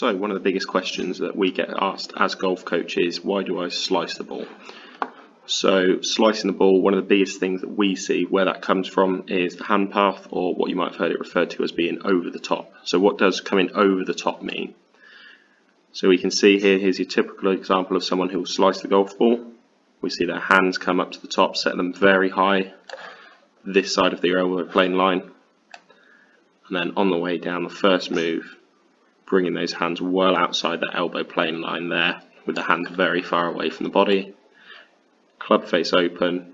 So one of the biggest questions that we get asked as golf coaches, why do I slice the ball? So slicing the ball, one of the biggest things that we see where that comes from is the hand path, or what you might have heard it referred to as being over the top. So what does coming over the top mean? So we can see here's your typical example of someone who will slice the golf ball. We see their hands come up to the top, set them very high, this side of the elbow plane line. And then on the way down, the first move, bringing those hands well outside that elbow plane line there, with the hand very far away from the body. Club face open,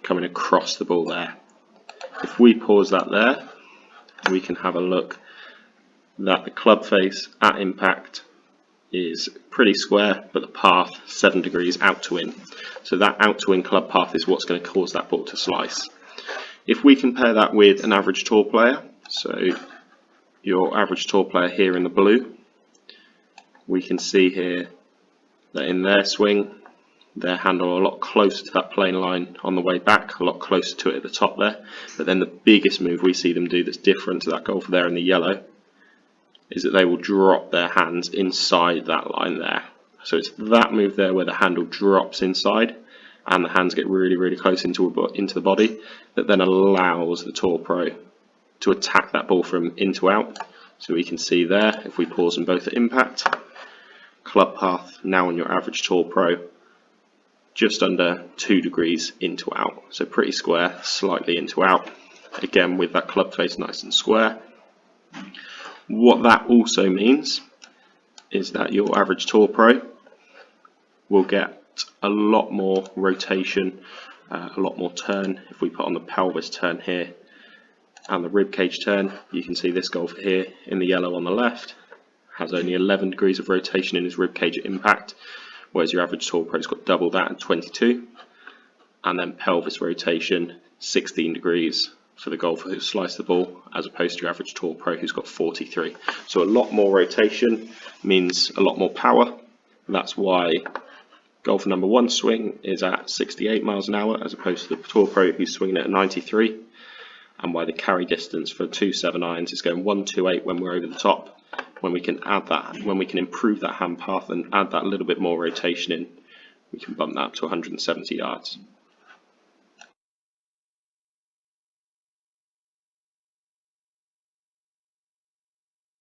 coming across the ball there. If we pause that there, we can have a look that the club face at impact is pretty square, but the path 7 degrees out to in. So that out to in club path is what's going to cause that ball to slice. If we compare that with an average tour player, so your average tour player here in the blue, we can see here that in their swing, their hand are a lot closer to that plane line on the way back, a lot closer to it at the top there. But then the biggest move we see them do that's different to that golfer there in the yellow is that they will drop their hands inside that line there. So it's that move there where the handle drops inside and the hands get really, really close into the body that then allows the tour pro to attack that ball from in to out. So we can see there, if we pause them both at impact, club path now on your average tour pro, just under 2 degrees in to out. So pretty square, slightly in to out. Again, with that club face nice and square. What that also means is that your average tour pro will get a lot more rotation, a lot more turn. If we put on the pelvis turn here and the rib cage turn, you can see this golfer here in the yellow on the left has only 11 degrees of rotation in his rib cage at impact, whereas your average tour pro's got double that at 22. And then pelvis rotation 16 degrees for the golfer who sliced the ball, as opposed to your average tour pro who's got 43. So a lot more rotation means a lot more power. That's why golfer number 1 swing is at 68 miles an hour as opposed to the tour pro who's swinging at 93. And why the carry distance for 2.7 irons is going 1.28 when we're over the top. When we can add that, when we can improve that hand path and add that little bit more rotation in, we can bump that up to 170 yards.